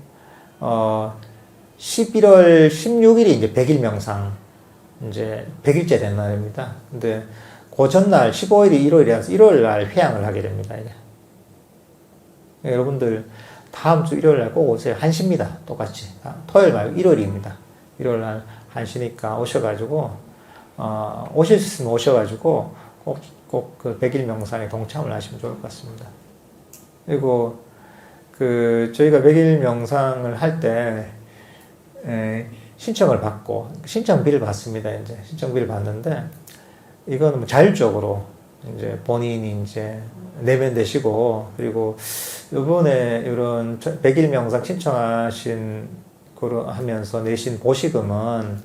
11월 16일이 이제 100일 명상 이제 100일째 된 날입니다. 근데 그 전날 15일이 일요일이라서 일요일 날 회양을 하게 됩니다, 이게. 여러분들 다음 주 일요일 날 꼭 오세요. 1시입니다. 똑같이. 토요일 말고 일요일입니다. 일요일 날 1시니까 오셔가지고, 오실 수 있으면 오셔가지고, 꼭 그 100일 명상에 동참을 하시면 좋을 것 같습니다. 그리고 저희가 100일 명상을 할 때, 신청을 받고, 신청비를 받습니다, 이제. 신청비를 받는데, 이거는 자율적으로, 이제 본인이 이제 내면되시고, 그리고 이번에 이런 100일 명상 신청하신 하면서 내신 보시금은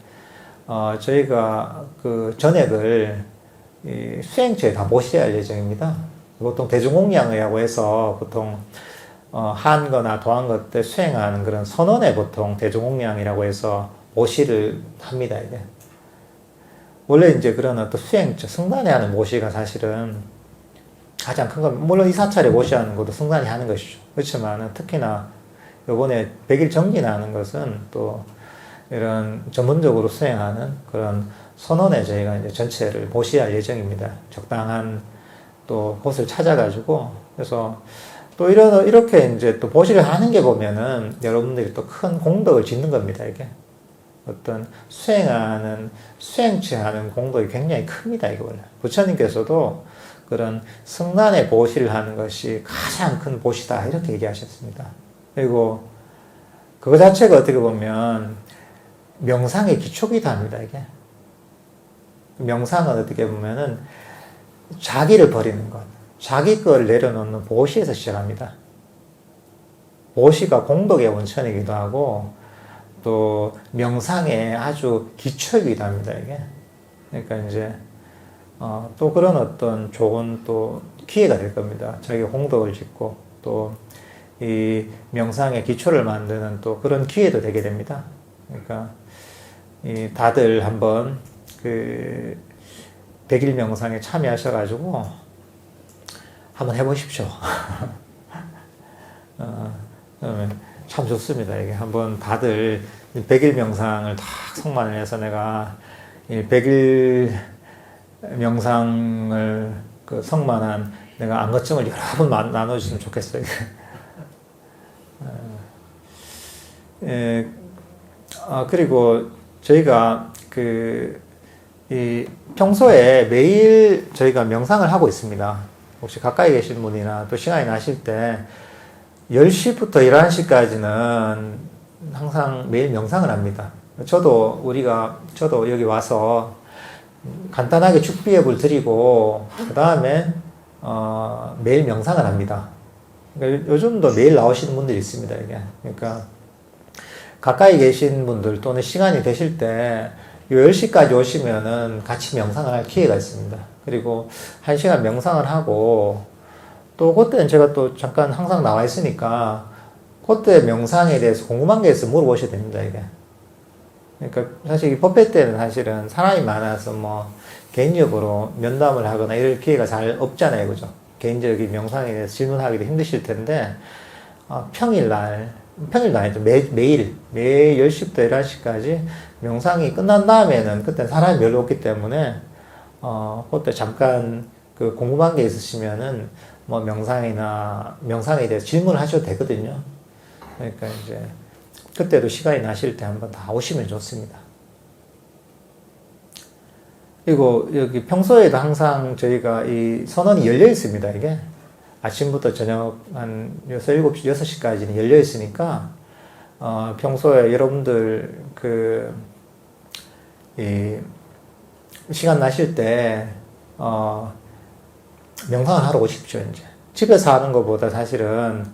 저희가 그 전액을 수행처에 다 모셔야 할 예정입니다. 보통 대중공양의하고 해서 보통 한 거나 도한 것 때 수행하는 그런 선언에 보통 대종공양이라고 해서 모시를 합니다, 이게. 원래 이제 그런 어떤 수행자, 승단에 하는 모시가 사실은 가장 큰 건, 물론 이사찰에 모시하는 것도 승단이 하는 것이죠. 그렇지만 특히나 요번에 100일 정기나 하는 것은 또 이런 전문적으로 수행하는 그런 선언에 저희가 이제 전체를 모시할 예정입니다. 적당한 또 곳을 찾아가지고. 그래서 또 이렇게 이제 또 모시를 하는 게 보면은 여러분들이 또 큰 공덕을 짓는 겁니다, 이게. 어떤 수행체하는 공덕이 굉장히 큽니다, 이게 원래. 부처님께서도 그런 승단의 보시를 하는 것이 가장 큰 보시다, 이렇게 얘기하셨습니다. 그리고 그거 자체가 어떻게 보면 명상의 기초기도 합니다, 이게. 명상은 어떻게 보면은 자기를 버리는 것, 자기 걸 내려놓는 보시에서 시작합니다. 보시가 공덕의 원천이기도 하고, 또 명상의 아주 기초이기도 합니다, 이게. 그러니까 이제, 또 그런 어떤 좋은 또 기회가 될 겁니다. 자기 공덕을 짓고, 또 이 명상의 기초를 만드는 또 그런 기회도 되게 됩니다. 그러니까, 다들 한번 그 100일 명상에 참여하셔가지고 한번 해보십시오. 참 좋습니다. 이게 한번 다들 100일 명상을 다 성만을 해서 내가 100일 명상을 그 성만한 내가 안거증을 여러 번 나눠주시면 좋겠어요. 그리고 저희가 평소에 매일 저희가 명상을 하고 있습니다. 혹시 가까이 계신 분이나 또 시간이 나실 때 10시부터 11시까지는 항상 매일 명상을 합니다. 저도 여기 와서 간단하게 축비협을 드리고, 그 다음에, 매일 명상을 합니다. 그러니까 요즘도 매일 나오시는 분들이 있습니다, 이게. 그러니까, 가까이 계신 분들 또는 시간이 되실 때, 10시까지 오시면은 같이 명상을 할 기회가 있습니다. 그리고 1시간 명상을 하고, 또 그때는 제가 또 잠깐 항상 나와 있으니까, 그때 명상에 대해서 궁금한 게 있으면 물어보셔도 됩니다, 이게. 그러니까 사실 이 법회 때는 사실은 사람이 많아서 뭐 개인적으로 면담을 하거나 이럴 기회가 잘 없잖아요, 그죠? 개인적인 명상에 대해서 질문하기도 힘드실 텐데, 평일도 아니죠. 매일 10시부터 11시까지 명상이 끝난 다음에는 그때 사람이 별로 없기 때문에, 그때 잠깐 그 궁금한 게 있으시면은 뭐 명상에 대해서 질문을 하셔도 되거든요. 그러니까 이제 그때도 시간이 나실 때 한번 다 오시면 좋습니다. 그리고 여기 평소에도 항상 저희가 이 선언이 열려 있습니다, 이게. 아침부터 저녁 한 7시, 6시까지는 열려 있으니까, 평소에 여러분들 시간 나실 때, 명상을 하러 오십시오, 이제. 집에서 하는 것보다 사실은,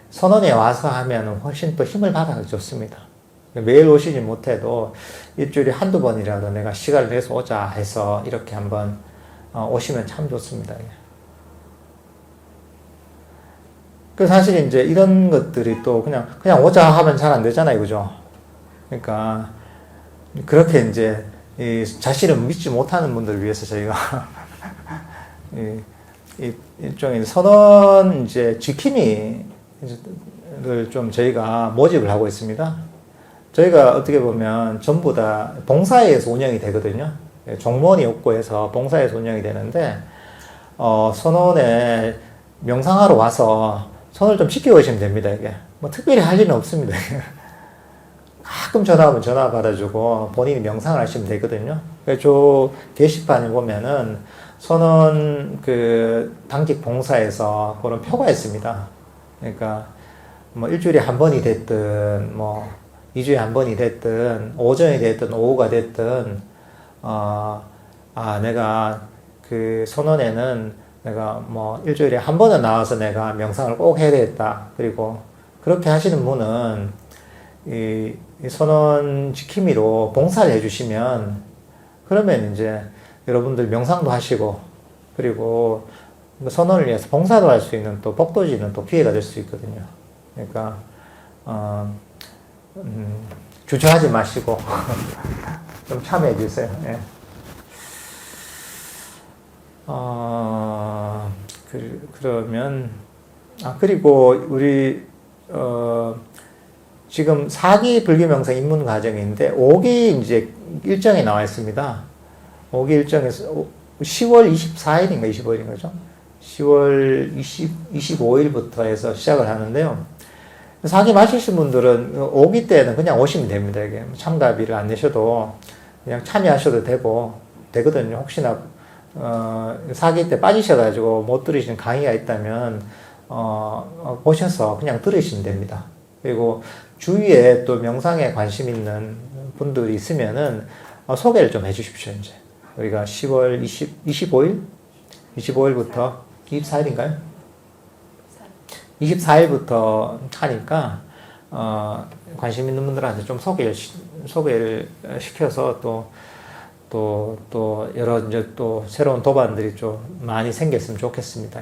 선언에 와서 하면 훨씬 또 힘을 받아서 좋습니다. 매일 오시지 못해도 일주일에 한두 번이라도 내가 시간을 내서 오자 해서 이렇게 한번 오시면 참 좋습니다. 그 사실 이제 이런 것들이 또 그냥 오자 하면 잘 안 되잖아요, 그죠? 그러니까 그렇게 이제 자신을 믿지 못하는 분들을 위해서 저희가 일종의 선언 이제 지킴이를 좀 저희가 모집을 하고 있습니다. 저희가 어떻게 보면 전부 다 봉사회에서 운영이 되거든요. 종목이 없고 해서 봉사회에서 운영이 되는데, 선원에 명상하러 와서 손을 좀 지키고 오시면 됩니다, 이게. 뭐 특별히 할 일은 없습니다. 가끔 전화하면 전화 받아주고 본인이 명상을 하시면 되거든요. 저 게시판에 보면은 선원 당직 봉사에서 그런 표가 있습니다. 그러니까 뭐 일주일에 한 번이 됐든 뭐 2주에 한 번이 됐든 오전이 됐든 오후가 됐든 내가 선원에는 내가 뭐 일주일에 한 번은 나와서 내가 명상을 꼭 해야 되겠다. 그리고 그렇게 하시는 분은 이 선원 지킴이로 봉사를 해주시면, 그러면 이제 여러분들 명상도 하시고, 그리고 그 선언을 위해서 봉사도 할 수 있는 또 복도지는 또 기회가 될 수 있거든요. 그러니까 주저하지 마시고 좀 참여해 주세요. 예. 그러면 그리고 우리 지금 4기 불교명상 입문 과정인데 5기 이제 일정이 나와 있습니다. 5기 일정에서 10월 24일인가 25일인 거죠. 10월 25일부터 해서 시작을 하는데요. 4기 마치신 분들은 5기 때는 그냥 오시면 됩니다. 이게 참가비를 안 내셔도 그냥 참여하셔도 되거든요. 혹시나 4기 때 빠지셔가지고 못 들으시는 강의가 있다면 보셔서 그냥 들으시면 됩니다. 그리고 주위에 또 명상에 관심 있는 분들이 있으면은 소개를 좀 해주십시오. 이제 우리가 10월 25일부터 24일인가요? 24일부터 하니까 관심 있는 분들한테 좀 소개를 시켜서 또 여러 이제 또 새로운 도반들이 좀 많이 생겼으면 좋겠습니다.